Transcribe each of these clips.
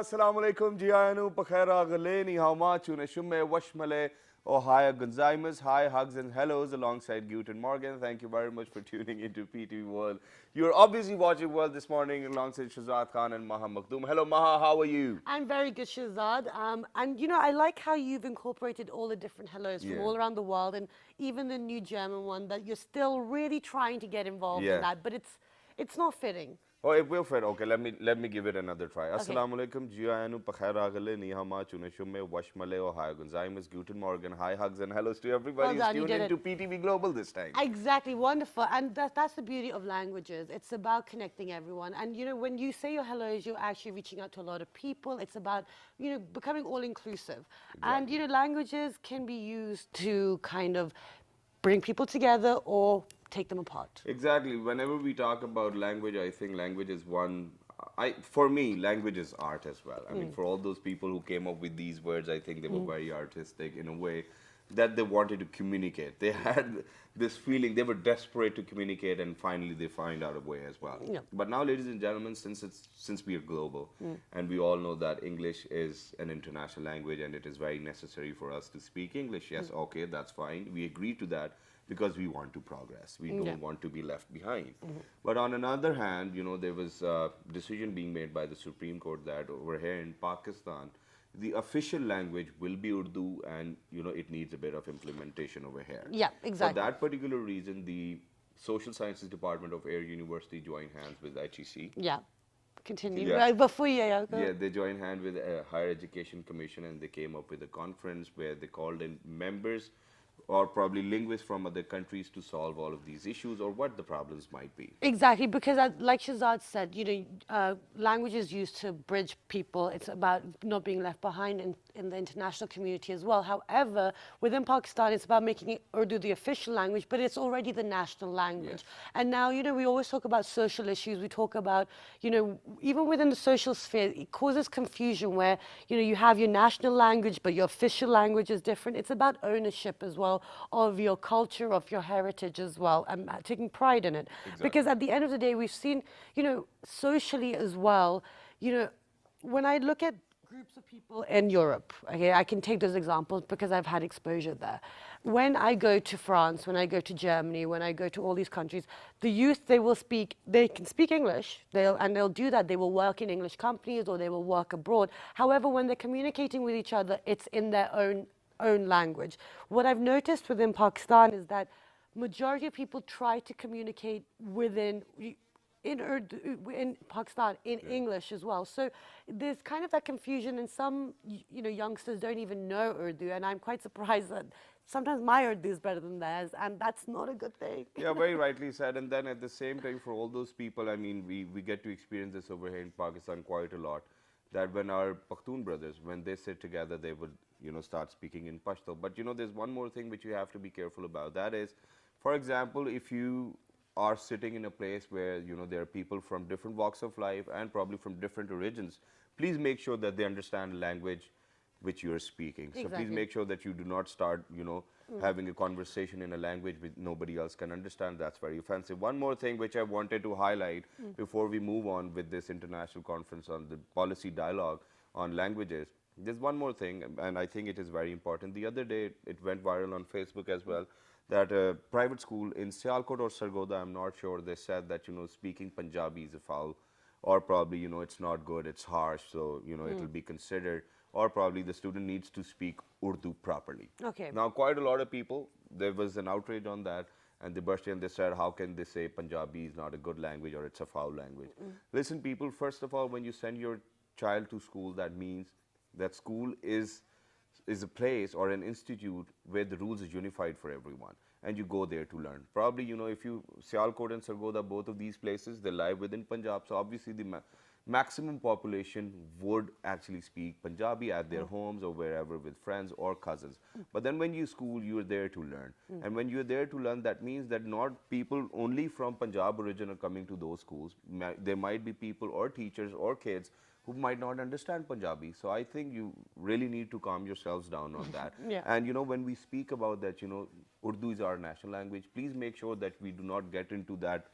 assalamu alaikum, Jianu, Pakhera, Galeni, Haumachu, Shume, Washmale, Ohio, Gonzaimas, hi, hugs and hellos alongside Guten Morgan. Thank you very much for tuning into PTV World. You're obviously watching World this morning alongside Shehzad Khan and Maha Makhdoom. Hello, Maha, how are you? I'm very good, Shehzad. And you know, I like how you've incorporated all the different hellos from all around the world, and even the new German one that you're still really trying to get involved in that, but it's not fitting. Oh, it will fit. Okay, let me give it another try. Okay. Assalamu alaikum, Jianu, Pakhera, Galeni, Haumachu, Shume, Washmale, Ohio, Gonzaimas, Guten Morgan. Hi, hugs and hellos to everybody who's tuned into PTV Global this time. Exactly, wonderful. And that's the beauty of languages. It's about connecting everyone. And, you know, when you say your hellos, you're actually reaching out to a lot of people. It's about, you know, becoming all-inclusive. And, you know, languages can be used to kind of bring people together or take them apart. Exactly. Whenever we talk about language, I think language is one. For me, language is art as well. I mean, for all those people who came up with these words, I think they were very artistic in a way that they wanted to communicate. They had this feeling, they were desperate to communicate, and finally they find out a way as well. Yeah. But now, ladies and gentlemen, since we are global, and we all know that English is an international language and it is very necessary for us to speak English. Yes, okay, that's fine. We agree to that because we want to progress. We don't want to be left behind. But on another hand, you know, there was a decision being made by the Supreme Court that over here in Pakistan, the official language will be Urdu, and you know it needs a bit of implementation over here. Yeah, exactly. For that particular reason, the Social Sciences Department of Air University joined hands with HEC. Yeah. Continue. Yeah. Right before you go. Yeah, they joined hands with a Higher Education Commission, and they came up with a conference where they called in members or probably linguists from other countries to solve all of these issues or what the problems might be. Exactly, because like Shehzad said, you know, language is used to bridge people. It's about not being left behind in the international community as well. However, within Pakistan, it's about making Urdu the official language, but it's already the national language. And now, you know, we always talk about social issues. We talk about, you know, even within the social sphere, it causes confusion where, you know, you have your national language, but your official language is different. It's about ownership as well of your culture, of your heritage as well, and taking pride in it. Exactly. Because at the end of the day, we've seen, you know, socially as well, you know, when I look at groups of people in Europe, okay, I can take those examples because I've had exposure there. When I go to France, when I go to Germany, when I go to all these countries, the youth, they can speak English, they'll do that. They will work in English companies or they will work abroad. However, when they're communicating with each other, it's in their own language. What I've noticed within Pakistan is that majority of people try to communicate in Urdu, in Pakistan, in English as well. So there's kind of that confusion, and some, you know, youngsters don't even know Urdu, and I'm quite surprised that sometimes my Urdu is better than theirs, and that's not a good thing. Yeah, very rightly said. And then at the same time, for all those people, I mean, we get to experience this over here in Pakistan quite a lot, that when our Pakhtun brothers, when they sit together, they would, you know, start speaking in Pashto. But, you know, there's one more thing which you have to be careful about. That is, for example, if you are sitting in a place where, you know, there are people from different walks of life and probably from different origins, please make sure that they understand the language which you are speaking. Exactly. So please make sure that you do not start, you know, having a conversation in a language which nobody else can understand. That's very offensive. One more thing which I wanted to highlight before we move on with this international conference on the policy dialogue on languages. There's one more thing, and I think it is very important. The other day, it went viral on Facebook as well, that a private school in Sialkot or Sargodha, I'm not sure, they said that, you know, speaking Punjabi is a foul, or probably, you know, it's not good, it's harsh, so, you know, it will be considered, or probably the student needs to speak Urdu properly. Okay. Now, quite a lot of people, there was an outrage on that, and they burst in and they said, how can they say Punjabi is not a good language or it's a foul language? Listen, people, first of all, when you send your child to school, that means that school is a place or an institute where the rules is unified for everyone, and you go there to learn. Probably, you know, if you, Sialkot and Sargodha, both of these places, they lie within Punjab, so obviously the maximum population would actually speak Punjabi at their homes or wherever with friends or cousins. But then when you school, you're there to learn. And when you're there to learn, that means that not people only from Punjab origin are coming to those schools. There might be people or teachers or kids who might not understand Punjabi. So I think you really need to calm yourselves down on that. And, you know, when we speak about that, you know, Urdu is our national language, please make sure that we do not get into that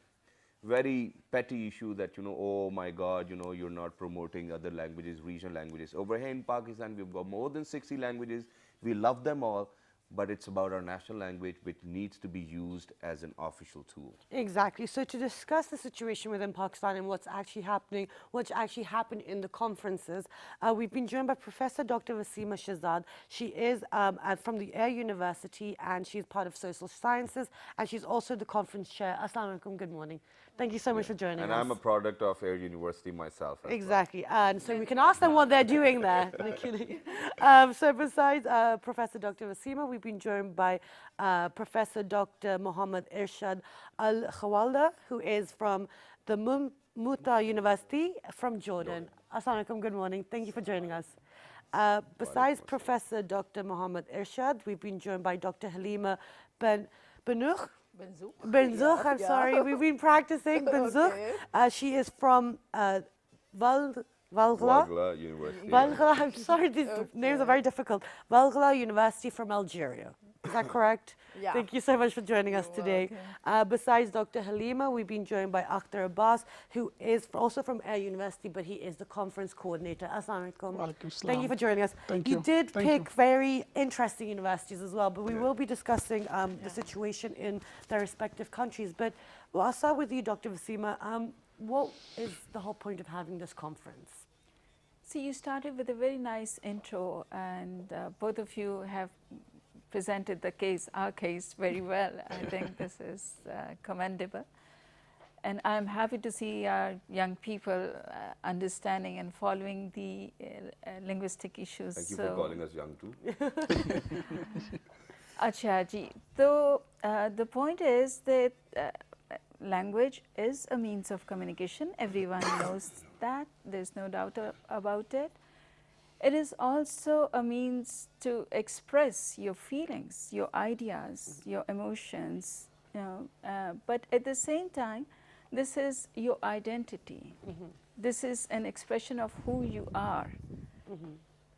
very petty issue that, you know, oh my God, you know, you're not promoting other languages, regional languages. Over here in Pakistan, we've got more than 60 languages. We love them all, but it's about our national language, which needs to be used as an official tool. Exactly. So to discuss the situation within Pakistan and what's actually happening, what's actually happened in the conferences, we've been joined by Professor Dr. Waseema Shehzad. She is from the Air University and she's part of social sciences and she's also the conference chair. Assalamu alaikum, good morning. Thank you so much for joining And us. I'm a product of Air University myself as well. Exactly, and so we can ask them what they're doing there. No kidding. So besides Professor Dr. Waseema, we've been joined by Professor Dr. Muhammad Irshad Al-Khawalda, who is from the Muta University from Jordan. Assalamu alaikum, good morning. Thank you for joining us. Besides Professor Dr. Muhammad Irshad, we've been joined by Dr. Halima Benouch. Benzouk, I'm sorry. We've been practicing Benzouk. She is from Valghla. Walgla University. Valghla, I'm sorry, these names are very difficult. Valghla University from Algeria. Is that correct? Yeah. Thank you so much for joining us today. Besides Dr. Halima, we've been joined by Akhtar Abbas, who is also from Air University, but he is the conference coordinator. Assalamu alaikum. Walaikum salam. Thank you for joining us. Thank you. you. did Thank pick you. very interesting universities as well, but we will be discussing the situation in their respective countries. But well, I'll start with you, Dr. Waseema. What is the whole point of having this conference? See, you started with a very nice intro, and both of you have presented our case very well. I think this is commendable. And I'm happy to see our young people understanding and following the linguistic issues. Thank you for calling us young too. Acha ji. So the point is that language is a means of communication. Everyone knows that. There's no doubt about it. It is also a means to express your feelings, your ideas, your emotions. But at the same time, this is your identity. This is an expression of who you are.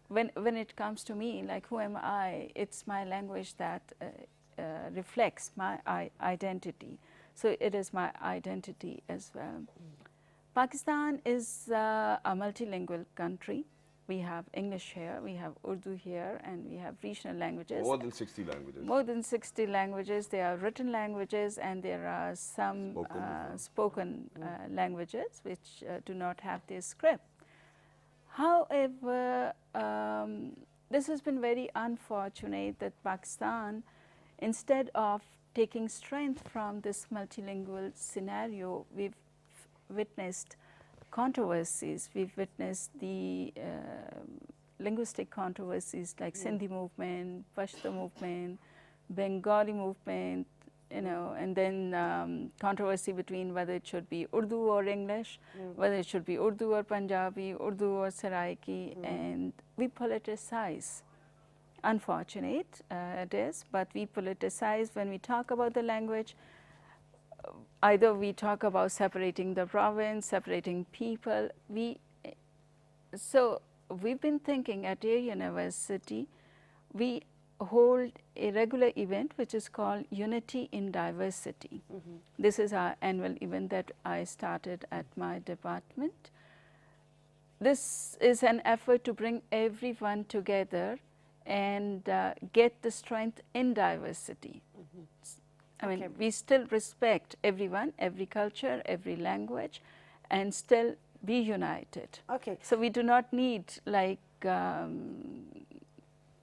When it comes to me, like who am I, it's my language that reflects my identity. So it is my identity as well. Pakistan is a multilingual country. We have English here, we have Urdu here, and we have regional languages. More than 60 languages. More than 60 languages. There are written languages and there are some spoken languages which do not have their script. However, this has been very unfortunate that Pakistan, instead of taking strength from this multilingual scenario, we've witnessed controversies. We've witnessed the linguistic controversies like Sindhi movement, Pashto movement, Bengali movement, and then controversy between whether it should be Urdu or English, whether it should be Urdu or Punjabi, Urdu or Saraiki, and we politicize. Unfortunate it is, but we politicize when we talk about the language. Either we talk about separating the province, separating people. So we've been thinking at Air University, we hold a regular event which is called Unity in Diversity. This is our annual event that I started at my department. This is an effort to bring everyone together and get the strength in diversity. I mean, we still respect everyone, every culture, every language, and still be united. Okay. So we do not need like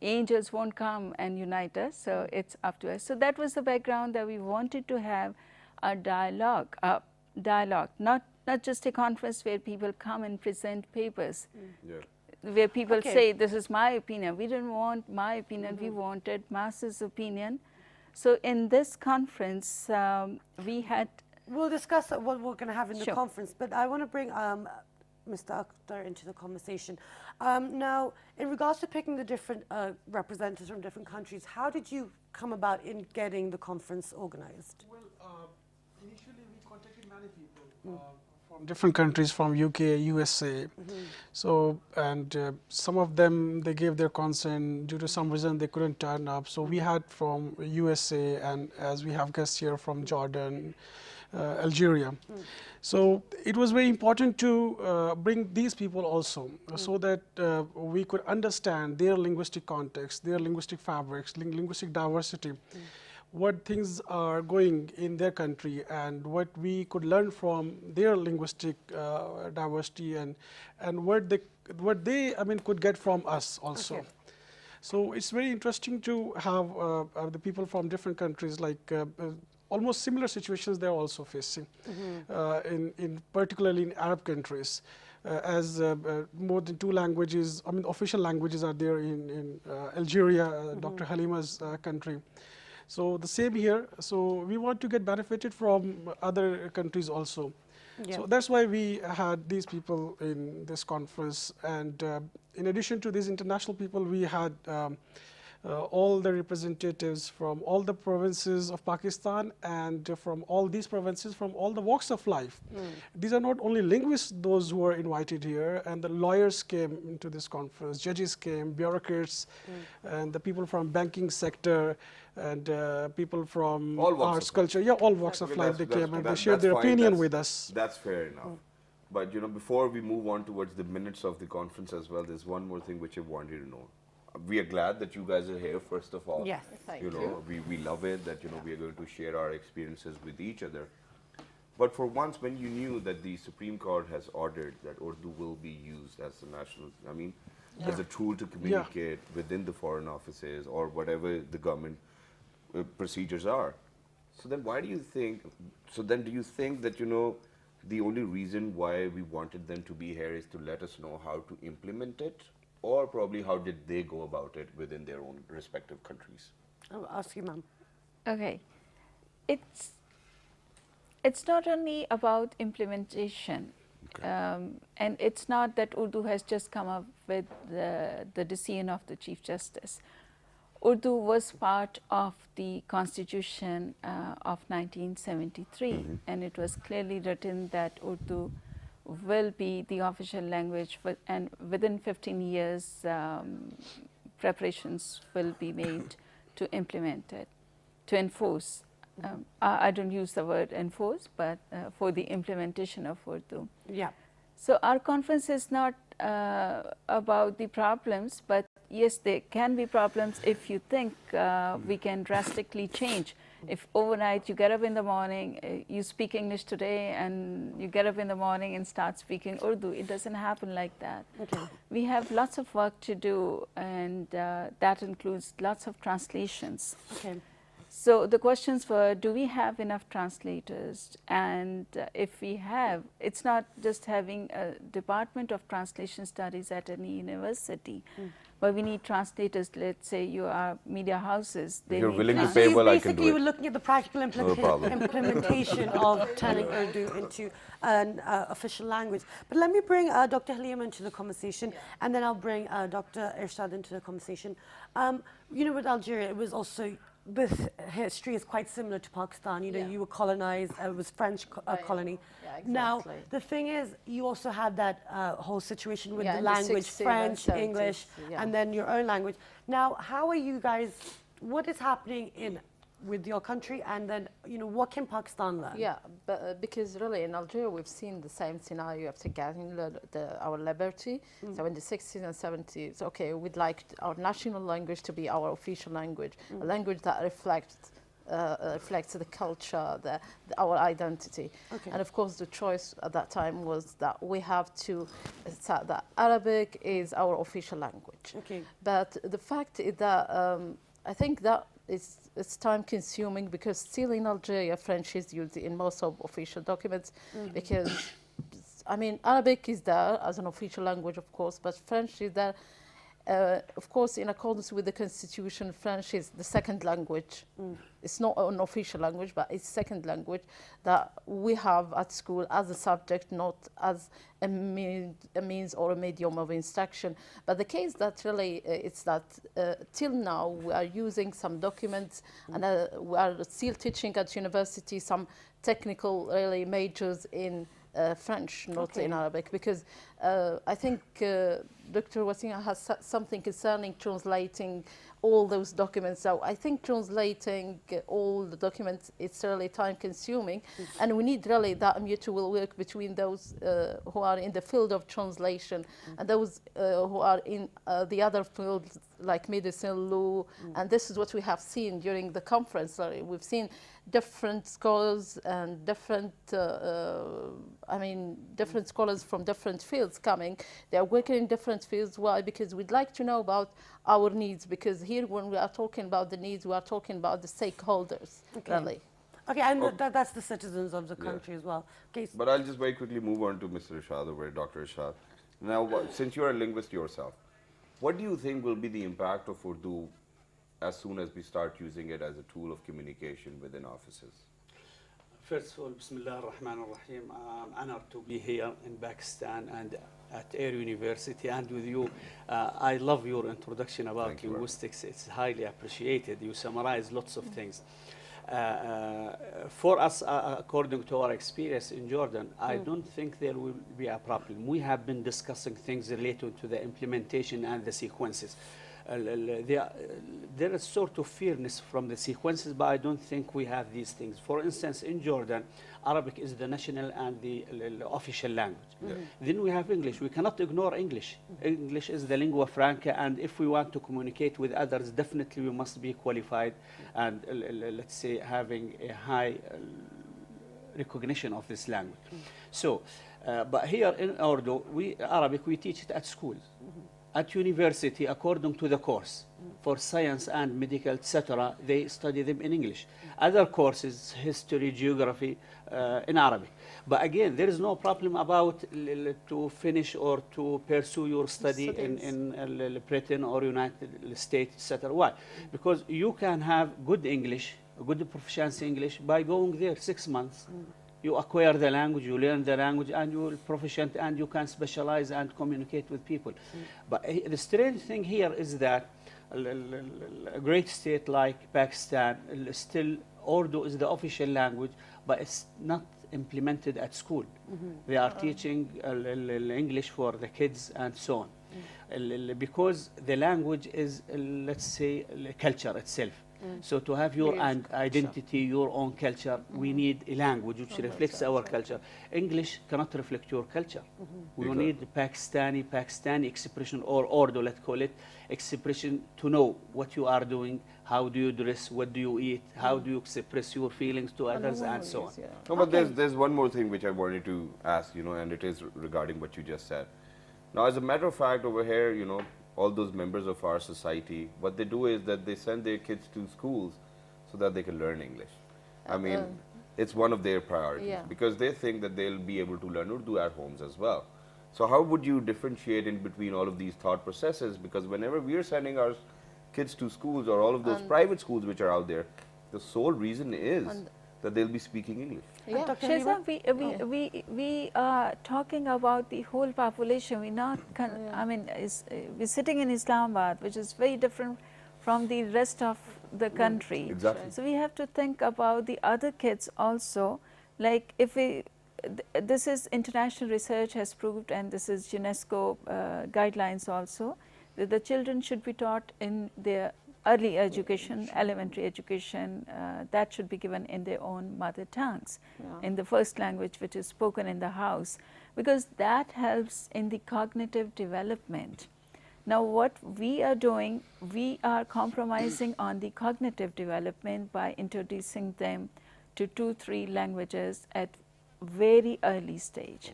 angels won't come and unite us, so it's up to us. So that was the background that we wanted to have a dialogue, not just a conference where people come and present papers. Where people say, this is my opinion. We didn't want my opinion, we wanted masses' opinion. So in this conference, we had... We'll discuss what we're going to have in the conference, but I want to bring Mr. Akhtar into the conversation. Now, in regards to picking the different representatives from different countries, how did you come about in getting the conference organized? Well, initially we contacted many people from different countries, from UK, USA. So, and some of them, they gave their consent. Due to some reason, they couldn't turn up. So we had from USA, and as we have guests here from Jordan, Algeria. So it was very important to bring these people also, so that we could understand their linguistic context, their linguistic fabrics, linguistic diversity, what things are going in their country, and what we could learn from their linguistic diversity, and what they I mean could get from us also. Okay. So it's very interesting to have the people from different countries, like almost similar situations they're also facing, in particularly in Arab countries, as more than 2 languages, I mean official languages are there in Algeria, Dr. Halima's country. So the same here. So we want to get benefited from other countries also. Yeah. So that's why we had these people in this conference. And in addition to these international people, we had all the representatives from all the provinces of Pakistan, and from all these provinces, from all the walks of life. These are not only linguists, those who are invited here, and the lawyers came into this conference, judges came, bureaucrats, and the people from banking sector, and people from All walks arts, of life. culture, yeah, all walks of Okay, life they came, and they shared that's their fine, opinion that's- with us. That's fair enough. But you know, before we move on towards the minutes of the conference as well, there's one more thing which I wanted to know. We are glad that you guys are here, first of all. Yes. Thank You know, we love it that, you know, we are going to share our experiences with each other. But for once, when you knew that the Supreme Court has ordered that Urdu will be used as a national, I mean, as a tool to communicate within the foreign offices or whatever the government procedures are. So then why do you think, do you think that, you know, the only reason why we wanted them to be here is to let us know how to implement it? Or probably how did they go about it within their own respective countries? I'll ask you, ma'am. Okay, it's not only about implementation, and it's not that Urdu has just come up with the decision of the Chief Justice. Urdu was part of the Constitution of 1973, and it was clearly written that Urdu will be the official language, and within 15 years, preparations will be made to implement it, to enforce. I don't use the word enforce, but for the implementation of Urdu. Yeah. So our conference is not about the problems, but yes, there can be problems if you think we can drastically change. If overnight you get up in the morning, you speak English today, and you get up in the morning and start speaking Urdu, it doesn't happen like that. Okay. We have lots of work to do, and that includes lots of translations. Okay. So the questions were, do we have enough translators? And if we have, it's not just having a department of translation studies at any university, but we need translators. Let's say you are media houses. If you're need willing to trans- pay, So you well, I can do basically it. were looking at the practical problem. implementation of turning Urdu into an official language. But let me bring Dr. Halima into the conversation, and then I'll bring Dr. Irshad into the conversation. You know, with Algeria, it was also, this history is quite similar to Pakistan. You know, you were colonized, it was French colony. Yeah, Now, exactly. the thing is, you also had that whole situation with the in the language, 60s and French, 70s, English, yeah. and then your own language. Now, how are you guys, what is happening with your country, and then, you know, what can Pakistan learn? Yeah, but because really in Algeria we've seen the same scenario after getting our liberty. So in the 60s and 70s, okay, we'd like our national language to be our official language, a language that reflects the culture, our identity. Okay. And of course the choice at that time was that we have to say that Arabic is our official language. Okay. But the fact is that I think that it's time consuming, because still in Algeria French is used in most of official documents, because I mean Arabic is there as an official language, of course, but French is there. Of course, in accordance with the constitution, French is the second language. It's not an official language, but it's second language that we have at school as a subject, not as a means or a medium of instruction. But the case that really it's that till now we are using some documents, and we are still teaching at university some technical really majors in French, not in Arabic, because I think Dr. Waseema has something concerning translating all those documents. So I think translating all the documents, it's really time consuming. And we need really that mutual work between those who are in the field of translation and those who are in the other fields like medicine, law. And this is what we have seen during the conference. We've seen different scholars and different different scholars from different fields coming. They are working in different fields. Why? Because we'd like to know about our needs, because here when we are talking about the needs, we are talking about the stakeholders, really. Okay, and that's the citizens of the country as well. Okay. But I'll just very quickly move on to Mr. Irshad over Dr. Irshad. Now, since you're a linguist yourself, what do you think will be the impact of Urdu as soon as we start using it as a tool of communication within offices? First of all, Bismillah ar-Rahman ar-Rahim. I'm honored to be here in Pakistan and at Air University and with you. I love your introduction about linguistics. It's highly appreciated. You summarize lots of things. For us, according to our experience in Jordan, I don't think there will be a problem. We have been discussing things related to the implementation and the sequences. There is sort of fearness from the sequences, but I don't think we have these things. For instance, in Jordan, Arabic is the national and the official language. Then we have English. We cannot ignore English. English is the lingua franca, and if we want to communicate with others, definitely we must be qualified and, let's say, having a high recognition of this language. So, but here in Urdu, Arabic, we teach it at schools. At university, according to the course, for science and medical, etc., they study them in English. Other courses, history, geography, in Arabic. But again, there is no problem about to finish or to pursue your study in Britain or United States, etc. Why? Because you can have good English, good proficiency English by going there 6 months. You acquire the language, you learn the language, and you are proficient, and you can specialize and communicate with people. But the strange thing here is that a great state like Pakistan, still Urdu is the official language, but it's not implemented at school. They are teaching English for the kids and so on. Because the language is, let's say, culture itself. So to have your identity, your own culture, we need a language which reflects our culture. English cannot reflect your culture. We need Pakistani expression, or Urdu, let's call it, expression to know what you are doing, how do you dress, what do you eat, how do you express your feelings to others, and so on. No, but there's one more thing which I wanted to ask, and it is regarding what you just said. Now, as a matter of fact, over here, all those members of our society, what they do is that they send their kids to schools so that they can learn English. I mean, it's one of their priorities because they think that they'll be able to learn Urdu at homes as well. So how would you differentiate in between all of these thought processes? Because whenever we are sending our kids to schools or all of those private schools which are out there, the sole reason is that they'll be speaking English. Shehzad, we are talking about the whole population. We're not, we're sitting in Islamabad, which is very different from the rest of the country. Exactly. So we have to think about the other kids also. Like if this is international research has proved, and this is UNESCO guidelines also, that the children should be taught in their early education, elementary education, that should be given in their own mother tongues, in the first language which is spoken in the house, because that helps in the cognitive development. Now what we are doing, we are compromising on the cognitive development by introducing them to 2-3 languages at very early stage.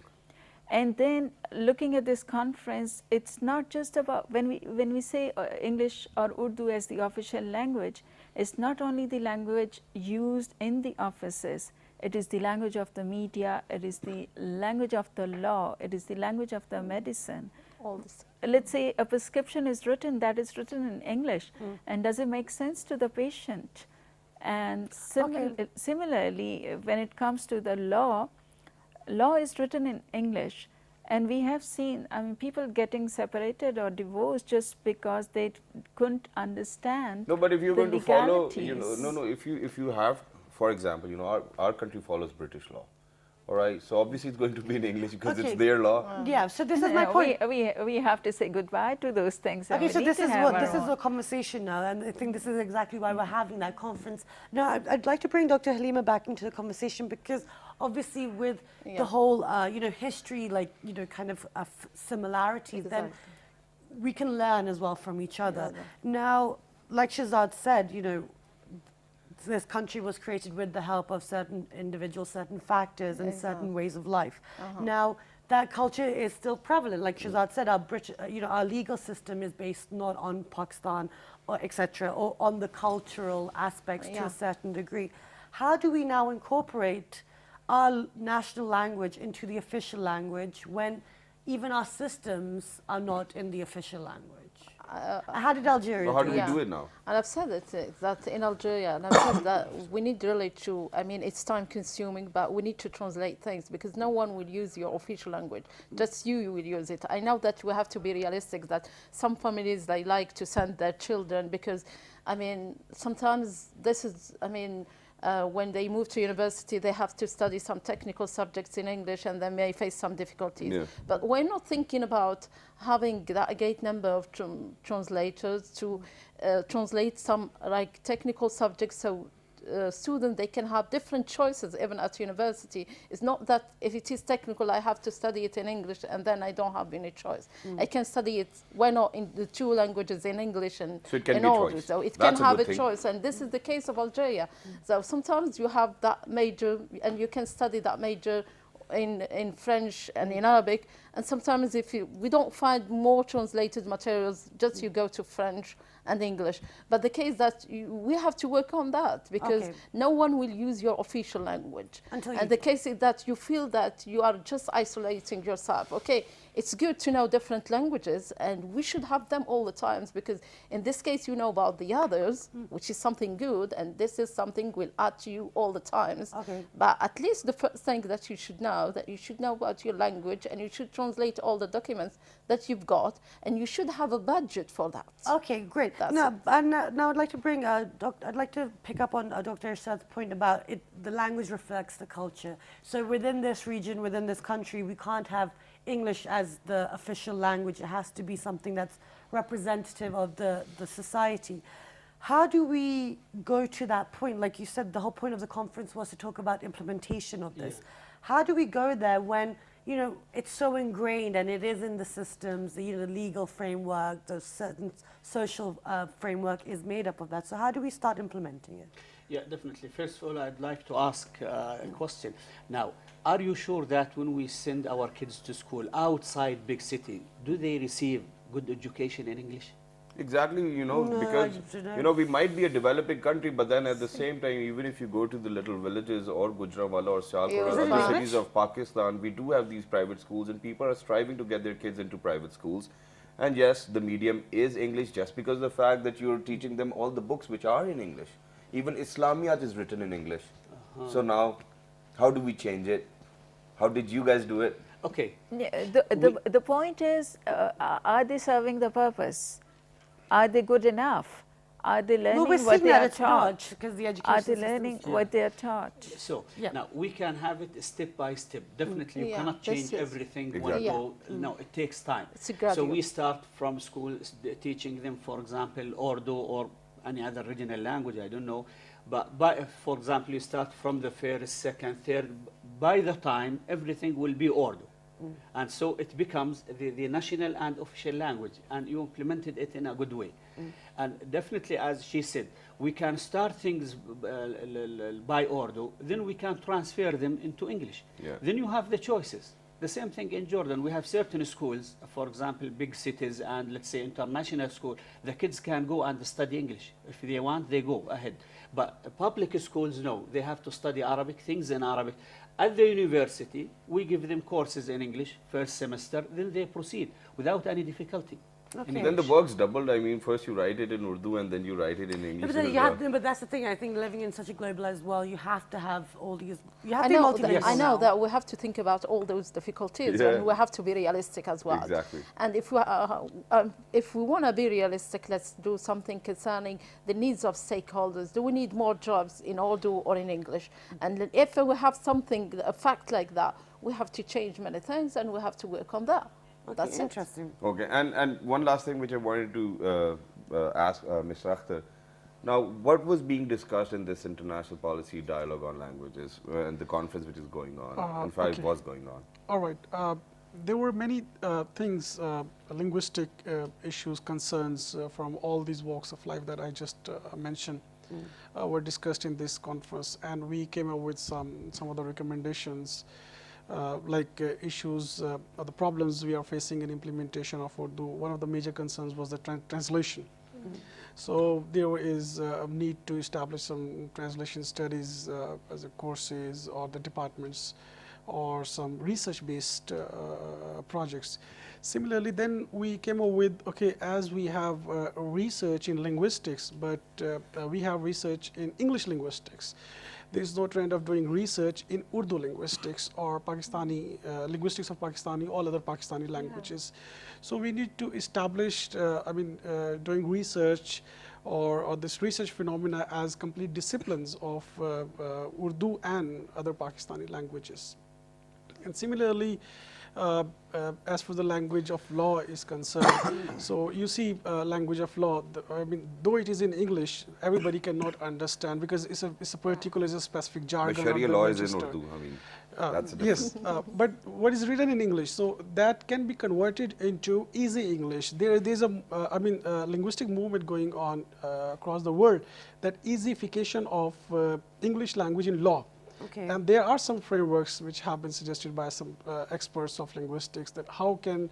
And then looking at this conference, it's not just about, when we say English or Urdu as the official language, it's not only the language used in the offices, it is the language of the media, it is the language of the law, it is the language of the medicine. All this. Let's say a prescription is written, that is written in English, and does it make sense to the patient? And similarly, when it comes to the law is written in English, and we have seen, people getting separated or divorced just because they couldn't understand. No, but if you're going to follow, legalities. if you have, for example, our country follows British law. All right, so obviously it's going to be in English because Okay. it's their law. Yeah, so this is my point. We have to say goodbye to those things. and Okay, we so need this to is have what our this is own. the conversation now, and I think this is exactly why we're having that conference. Now, I'd like to bring Dr. Halima back into the conversation because obviously with the whole, history, like kind of similarities, then we can learn as well from each other. Now, like Shehzad said, this country was created with the help of certain individuals, certain factors, and certain ways of life. Now, that culture is still prevalent. Like Shehzad said, our legal system is based not on Pakistan or etc. or on the cultural aspects to a certain degree. How do we now incorporate our national language into the official language when even our systems are not in the official language? How did Algeria So how do do we it? do it now? And I've said that in Algeria, and I've said that we need really to, I mean, it's time consuming, but we need to translate things because no one will use your official language. Just you will use it. I know that we have to be realistic that some families, they like to send their children because, I mean, sometimes this is, I mean, when they move to university, they have to study some technical subjects in English and they may face some difficulties. Yeah. But we're not thinking about having that great number of translators to translate some like technical subjects so students, they can have different choices even at university. It's not that if it is technical, I have to study it in English and then I don't have any choice. I can study it, why not in the two languages, in English and So it can in be a Urdu. choice. So it That's can a have good a thing. choice. And this is the case of Algeria. So sometimes you have that major and you can study that major in French and in Arabic. And sometimes if we don't find more translated materials, just you go to French and English. But the case that we have to work on that because no one will use your official language. And the case is that you feel that you are just isolating yourself. Okay, it's good to know different languages and we should have them all the times because in this case you know about the others, which is something good, and this is something will add to you all the times. But at least the first thing that you should know about your language and you should translate all the documents that you've got and you should have a budget for that. Okay, great. Now I'd like to bring, I'd like to pick up on Dr. Irshad's point about the language reflects the culture. So within this region, within this country, we can't have English as the official language. It has to be something that's representative of the society. How do we go to that point? Like you said, the whole point of the conference was to talk about implementation of this. How do we go there when it's so ingrained and it is in the systems, the legal framework, the certain social framework is made up of that. So how do we start implementing it? Yeah, definitely. First of all, I'd like to ask a question. Now, are you sure that when we send our kids to school outside big city, do they receive good education in English? Exactly, because we might be a developing country, but then at the same time, even if you go to the little villages or Gujranwala or Sialkot or other cities of Pakistan, we do have these private schools and people are striving to get their kids into private schools. And yes, the medium is English just because of the fact that you're teaching them all the books which are in English. Even Islamiyat is written in English. So now, how do we change it? How did you guys do it? Okay. The point is, are they serving the purpose? Are they good enough? Are they learning what they are taught? Because the education are they learning what they are taught? So now we can have it step by step. Definitely, you cannot change everything one go. No, it takes time. So we start from school teaching them, for example, Urdu or any other regional language. I don't know, but for example, you start from the first, second, third. By the time everything will be Urdu. And so it becomes the national and official language, and you implemented it in a good way. And definitely, as she said, we can start things by Urdu, then we can transfer them into English. Then you have the choices. The same thing in Jordan. We have certain schools, for example, big cities and let's say international school. The kids can go and study English. If they want, they go ahead. But public schools, no. They have to study Arabic, things in Arabic. At the university, we give them courses in English, first semester, then they proceed without any difficulty. Okay. Then the work's doubled. I mean, first you write it in Urdu and then you write it in No, English. but, as you well. have, no, but that's the thing. I think living in such a globalized world, you have to have all these. You have I to be know, multilingual. I know now. that we have to think about all those difficulties, Yeah. and we have to be realistic as well. Exactly. And if we want to be realistic, let's do something concerning the needs of stakeholders. Do we need more jobs in Urdu or in English? And then if we have something, a fact like that, we have to change many things, and we have to work on that. Okay, That's it. interesting. Okay, and one last thing which I wanted to ask Mr. Akhtar. Now, what was being discussed in this international policy dialogue on languages and the conference which is going on? In fact, it was going on. All right. There were many things, linguistic issues, concerns from all these walks of life that I just mentioned were discussed in this conference, and we came up with some of the recommendations, like issues, the problems we are facing in implementation of Urdu. One of the major concerns was the translation. So there is a need to establish some translation studies as a courses or the departments, or some research-based projects. Similarly, then we came up with, okay, as we have research in linguistics, but we have research in English linguistics. There is no trend of doing research in Urdu linguistics or Pakistani linguistics of Pakistani, all other Pakistani languages. So we need to establish, doing research or this research phenomena as complete disciplines of Urdu and other Pakistani languages. And similarly, as for the language of law is concerned, so you see language of law, though it is in English, everybody cannot understand because it's a particular, it's a specific But jargon. Sharia of the law is in register. Urdu. I mean, that's a Yes, but what is written in English, so that can be converted into easy English. There's a linguistic movement going on across the world, that easyification of English language in law. Okay. And there are some frameworks which have been suggested by some experts of linguistics, that how can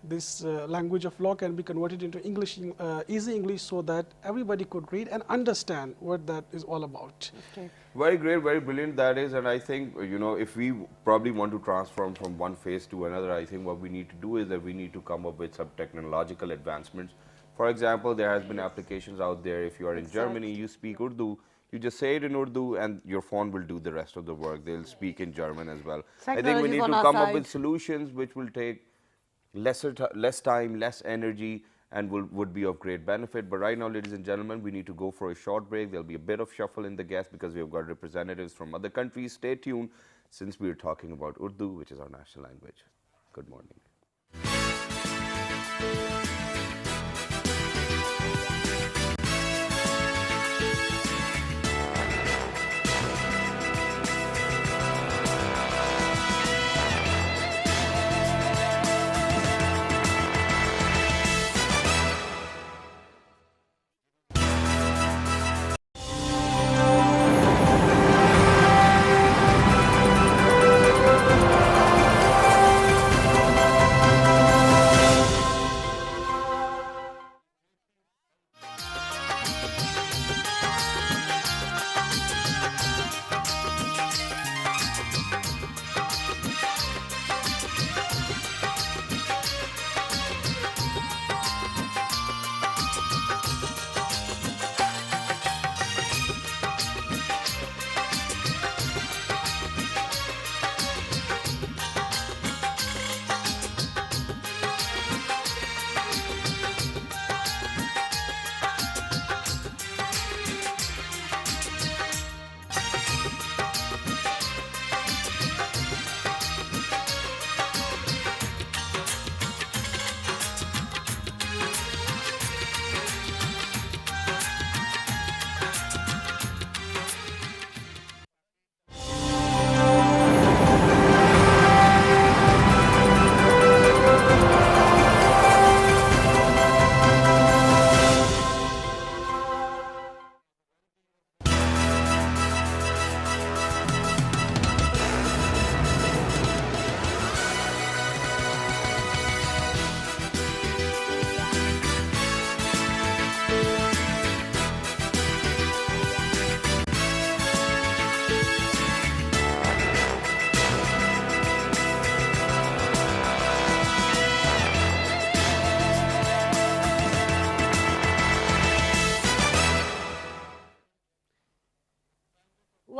this language of law can be converted into English, easy English, so that everybody could read and understand what that is all about. Okay. very great, very brilliant that is. And I think, if we probably want to transform from one phase to another, I think what we need to do is that we need to come up with some technological advancements. For example, there has been applications out there. If you are in Germany, you speak Urdu, you just say it in Urdu and your phone will do the rest of the work. They'll speak in German as well. I think we Technology is need on to our come up side. with solutions which will take less time, less energy, and would be of great benefit. But right now, ladies and gentlemen, we need to go for a short break. There'll be a bit of shuffle in the guests because we have got representatives from other countries. Stay tuned, since we are talking about Urdu, which is our national language. Good morning.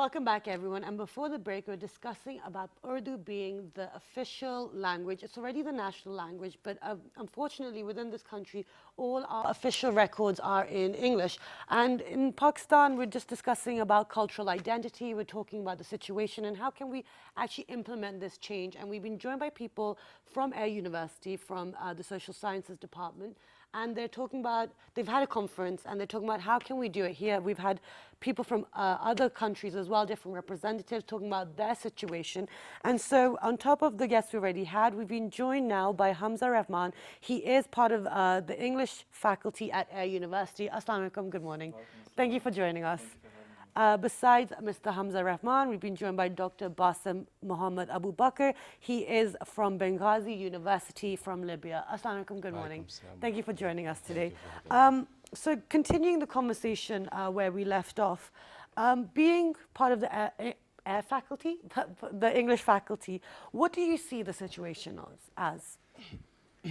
Welcome back, everyone. And before the break, we're discussing about Urdu being the official language. It's already the national language, but unfortunately, within this country, all our official records are in English. And in Pakistan, we're just discussing about cultural identity. We're talking about the situation and how can we actually implement this change. And we've been joined by people from Air University, from the Social Sciences Department. And they're talking about, they've had a conference and they're talking about how can we do it here. We've had people from other countries as well, different representatives talking about their situation. And so on top of the guests we already had, we've been joined now by Hamza Rehman. He is part of the English faculty at Air University. Assalamu alaikum, good morning. Thank you for joining us. Besides Mr. Hamza Rehman, we've been joined by Dr. Basim Muhammad Abubakar. He is from Benghazi University from Libya. Assalamu alaikum, good morning. Thank you for joining us today. So continuing the conversation where we left off, being part of the air faculty, the English faculty, what do you see the situation as?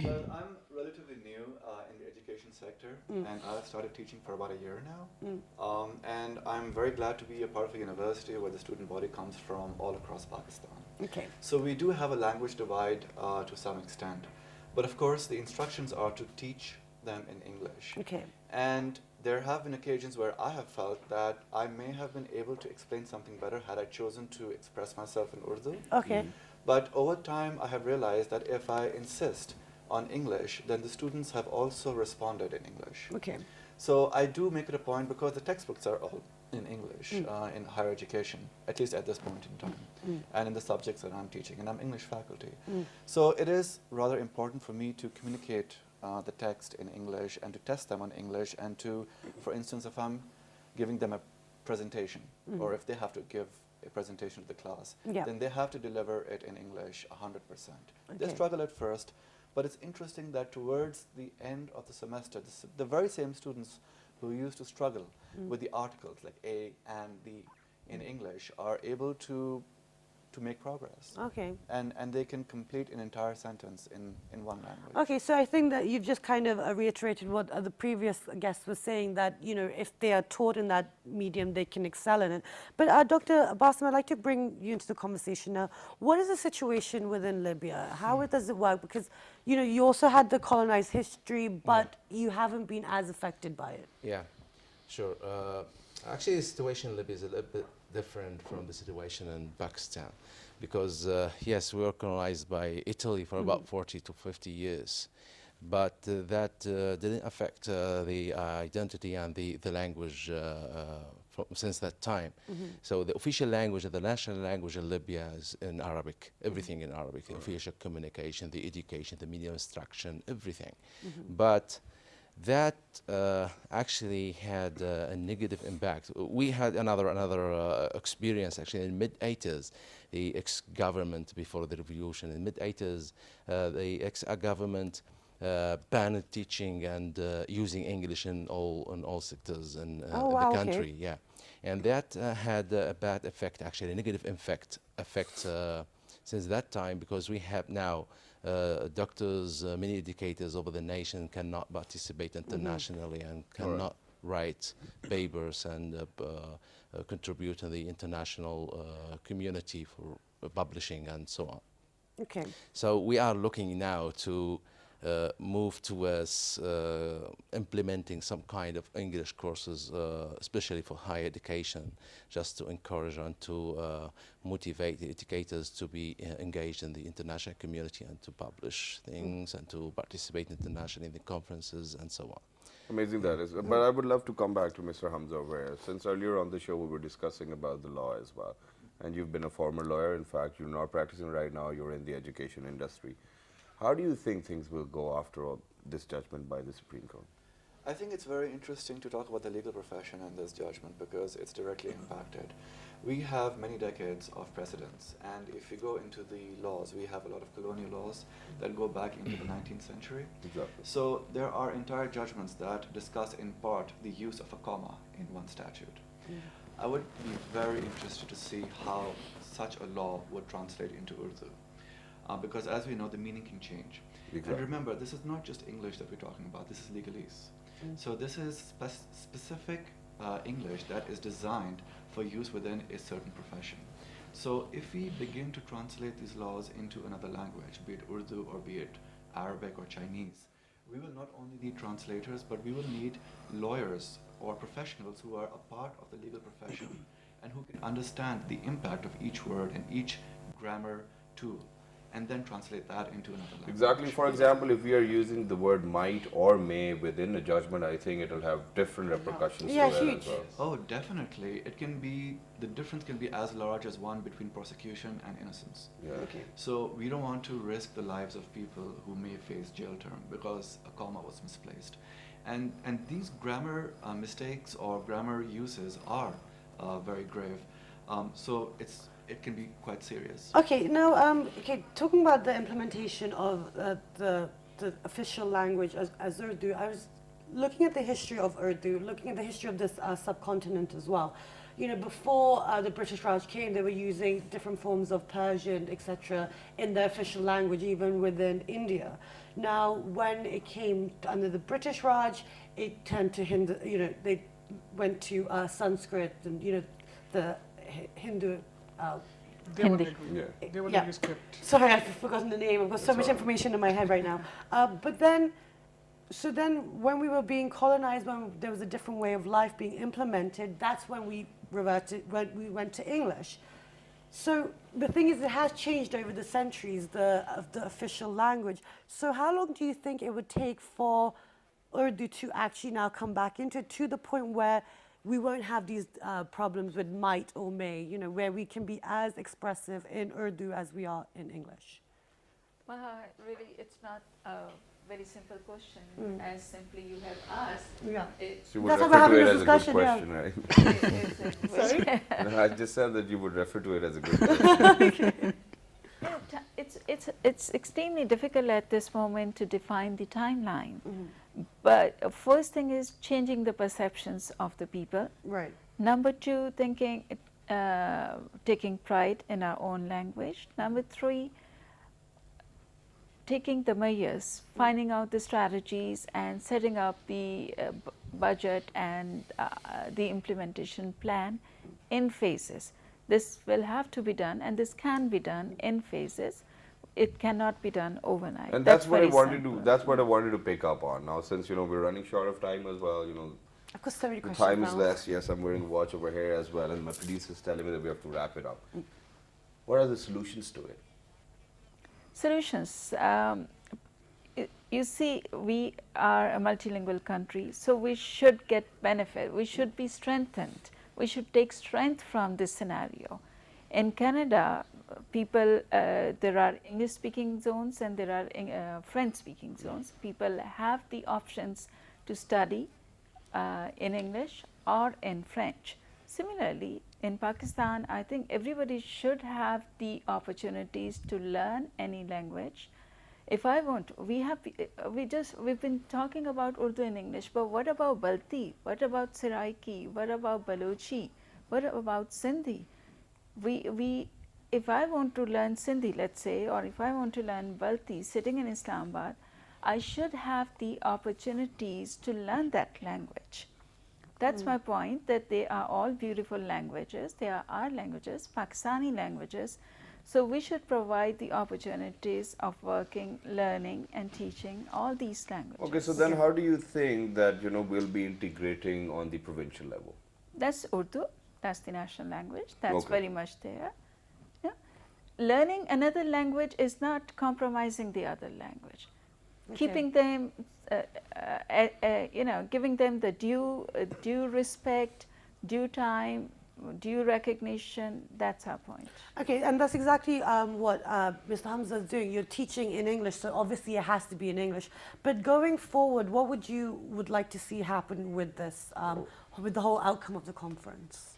Well, I'm relatively new in the education sector, and I've started teaching for about a year now. And I'm very glad to be a part of a university where the student body comes from all across Pakistan. Okay. So we do have a language divide to some extent. But of course, the instructions are to teach them in English. Okay. And there have been occasions where I have felt that I may have been able to explain something better had I chosen to express myself in Urdu. Okay. But over time, I have realized that if I insist on English, then the students have also responded in English. Okay. So I do make it a point, because the textbooks are all in English in higher education, at least at this point in time, and in the subjects that I'm teaching, and I'm English faculty. So it is rather important for me to communicate the text in English and to test them on English, and to, for instance, if I'm giving them a presentation, or if they have to give a presentation to the class, then they have to deliver it in English 100%. They struggle at first, but it's interesting that towards the end of the semester, the very same students who used to struggle with the articles like A and the in English are able to make progress. Okay. And they can complete an entire sentence in one language. Okay, so I think that you've just kind of reiterated what the previous guest was saying, that, you know, if they are taught in that medium, they can excel in it. But Dr. Basim, I'd like to bring you into the conversation now. What is the situation within Libya? How does it work? Because, you know, you also had the colonized history, but you haven't been as affected by it. Yeah, sure. Actually, the situation in Libya is a little bit different from the situation in Pakistan, because yes, we were colonized by Italy for about 40 to 50 years, but that didn't affect the identity and the language since that time. So the official language, the national language in Libya is in Arabic, everything in Arabic, the official communication, the education, the media instruction, everything. But that actually had a negative impact. We had another experience actually in mid-80s. The ex-government before the revolution in mid-80s, the ex-government banned teaching and using English in all sectors in the country. Okay. Yeah, and that had a bad effect, actually a negative effect since that time, because we have now doctors, many educators over the nation cannot participate internationally and cannot write papers and contribute to the international community for publishing and so on. Okay. So we are looking now to move towards implementing some kind of English courses, especially for higher education, just to encourage and to motivate the educators to be engaged in the international community and to publish things and to participate internationally in the conferences and so on. Amazing that is. But I would love to come back to Mr. Hamza, where since earlier on the show we were discussing about the law as well. And you've been a former lawyer. In fact, you're not practicing right now. You're in the education industry. How do you think things will go after all this judgment by the Supreme Court? I think it's very interesting to talk about the legal profession and this judgment, because it's directly impacted. We have many decades of precedents, and if you go into the laws, we have a lot of colonial laws that go back into the 19th century. Exactly. So there are entire judgments that discuss in part the use of a comma in one statute. I would be very interested to see how such a law would translate into Urdu. Because as we know, the meaning can change. Exactly. And remember, this is not just English that we're talking about, this is legalese. So this is specific English that is designed for use within a certain profession. So if we begin to translate these laws into another language, be it Urdu or be it Arabic or Chinese, we will not only need translators, but we will need lawyers or professionals who are a part of the legal profession and who can understand the impact of each word and each grammar tool, and then translate that into another language. Exactly. For example, if we are using the word might or may within a judgment, I think it will have different repercussions Yeah, to it huge. as well. Oh, definitely. It can be, the difference can be as large as one between prosecution and innocence. Yeah. Okay. So we don't want to risk the lives of people who may face jail term because a comma was misplaced. And these grammar mistakes or grammar uses are very grave. So it can be quite serious. Okay, now, okay, talking about the implementation of the official language as Urdu, I was looking at the history of Urdu, looking at the history of this subcontinent as well. You know, before the British Raj came, they were using different forms of Persian, etc., in their official language, even within India. Now, when it came under the British Raj, it turned to Hindu, you know, they went to Sanskrit and, you know, the Hindu. Hindi. Yeah. Devanagari script. Sorry, I've forgotten the name. I've got so That's much all right. information in my head right now. But then, so then when we were being colonized, when there was a different way of life being implemented, that's when we reverted, when we went to English. So the thing is, it has changed over the centuries, the official language. So how long do you think it would take for Urdu to actually now come back into it, to the point where we won't have these problems with might or may, you know, where we can be as expressive in Urdu as we are in English? Well, really, it's not a very simple question, as simply you have asked. Yeah. So you would That's why we're refer to having it this as a good discussion, yeah. question, right? Sorry? No, I just said that you would refer to it as a good question. You know, it's extremely difficult at this moment to define the timeline. But first thing is changing the perceptions of the people. Right. Number two, taking pride in our own language. Number three, taking the measures, finding out the strategies and setting up the budget and the implementation plan in phases. This will have to be done, and this can be done in phases. It cannot be done overnight. And that's what I very wanted simple. to. That's what I wanted to pick up on. Now, since we're running short of time as well, I've got so many the questions time is now. less. Yes, I'm wearing a watch over here as well, and my producer's telling me that we have to wrap it up. What are the solutions to it? Solutions. You see, we are a multilingual country, so we should get benefit. We should be strengthened. We should take strength from this scenario. In Canada, people, there are English-speaking zones and there are French-speaking zones. People have the options to study in English or in French. Similarly, in Pakistan, I think everybody should have the opportunities to learn any language. If I want, we've been talking about Urdu and English, but what about Balti? What about Saraiki? What about Balochi? What about Sindhi? If I want to learn Sindhi, let's say, or if I want to learn Balti sitting in Islamabad, I should have the opportunities to learn that language. That's my point, that they are all beautiful languages. They are our languages, Pakistani languages. So we should provide the opportunities of working, learning and teaching all these languages. Okay, so then how do you think that we'll be integrating on the provincial level? That's Urdu, that's the national language, that's Okay. very much there. Yeah. Learning another language is not compromising the other language. Okay. Keeping them, giving them the due respect, due time, due recognition, that's our point. Okay, and that's exactly what Mr. Hamza is doing. You're teaching in English, so obviously it has to be in English. But going forward, what would like to see happen with this, with the whole outcome of the conference?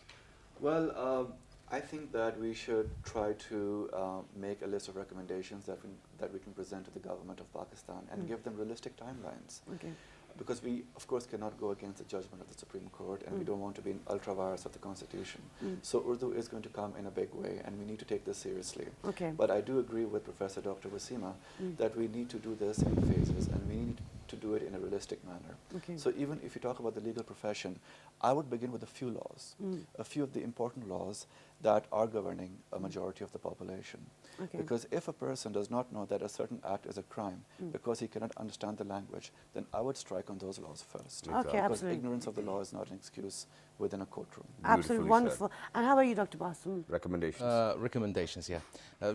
Well, I think that we should try to make a list of recommendations that we can present to the government of Pakistan and give them realistic timelines. Okay. because we, of course, cannot go against the judgment of the Supreme Court, and we don't want to be an ultra virus of the Constitution. So Urdu is going to come in a big way, and we need to take this seriously. Okay. But I do agree with Professor Dr. Waseema that we need to do this in phases, and we need to do it in a realistic manner. Okay. So even if you talk about the legal profession, I would begin with a few laws, a few of the important laws that are governing a majority of the population. Okay. Because if a person does not know that a certain act is a crime because he cannot understand the language, then I would strike on those laws first. Okay, Because absolutely. ignorance of the law is not an excuse within a courtroom. Absolutely Beautifully wonderful. And how about you, Dr. Basim? Recommendations. Recommendations, yeah.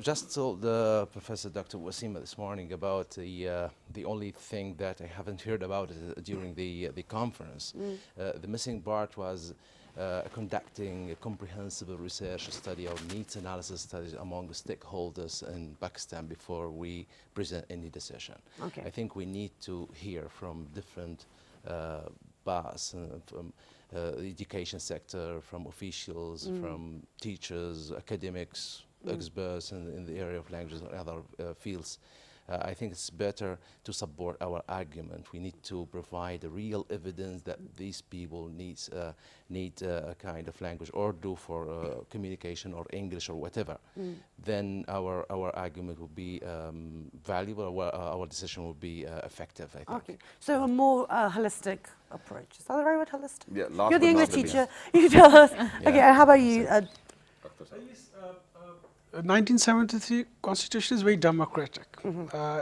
Just told the Professor Dr. Waseema this morning about the only thing that I haven't heard about during the conference. The missing part was conducting a comprehensive research study or needs analysis studies among the stakeholders in Pakistan before we present any decision. Okay. I think we need to hear from different parts, from the education sector, from officials, from teachers, academics, experts in the area of languages and other fields. I think it's better to support our argument. We need to provide real evidence that these people need a kind of language, or do for communication or English or whatever. Then our argument will be valuable. Our decision will be effective, I think. Okay. So a more holistic approach. Is that the right word, holistic? Yeah, last You're the but English not the teacher. You tell us. Okay, and how about you? 1973 Constitution is very democratic.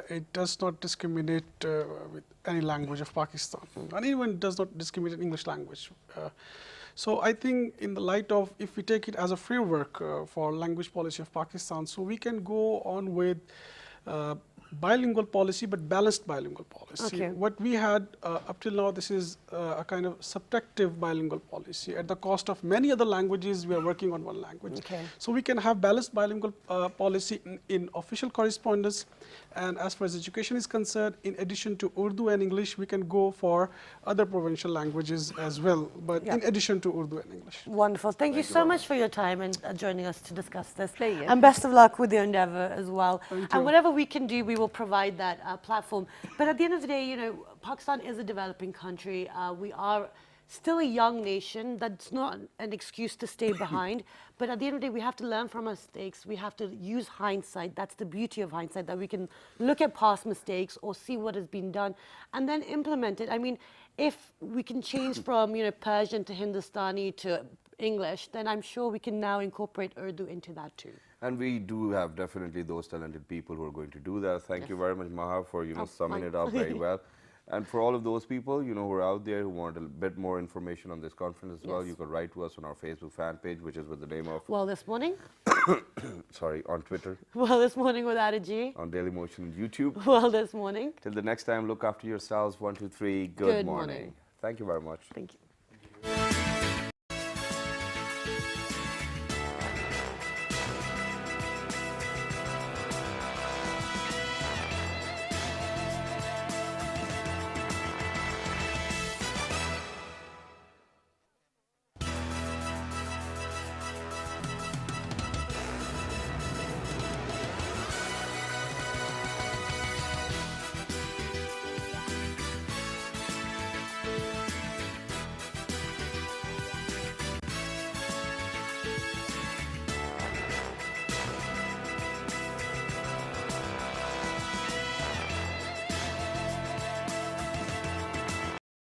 It does not discriminate with any language of Pakistan, and even does not discriminate English language. So I think in the light of, if we take it as a framework for language policy of Pakistan, so we can go on with bilingual policy, but balanced bilingual policy. Okay. What we had up till now, this is a kind of subtractive bilingual policy. At the cost of many other languages, we are working on one language. Okay. So we can have balanced bilingual policy in official correspondence. And as far as education is concerned, in addition to Urdu and English, we can go for other provincial languages as well, but Yeah. in addition to Urdu and English. Wonderful. Thank you so much for your time and joining us to discuss this. Pleasure. And best of luck with your endeavor as well. Thank you. And whatever we can do, we will provide that platform. But at the end of the day, you know, Pakistan is a developing country. We are still a young nation. That's not an excuse to stay behind. But at the end of the day, we have to learn from our mistakes. We have to use hindsight. That's the beauty of hindsight, that we can look at past mistakes or see what has been done and then implement it. I mean, if we can change from, you know, Persian to Hindustani to English, then I'm sure we can now incorporate Urdu into that too. And we do have definitely those talented people who are going to do that. Thank you very much, Maha, for summing it up very well. And for all of those people, who are out there who want a bit more information on this conference as well, you can write to us on our Facebook fan page, which is with the name of, Well, this morning? on Twitter, Well, this morning without a G. on Daily Motion and YouTube. Well, this morning. Till the next time, look after yourselves. 1, 2, 3. Good morning. morning. Thank you very much. Thank you.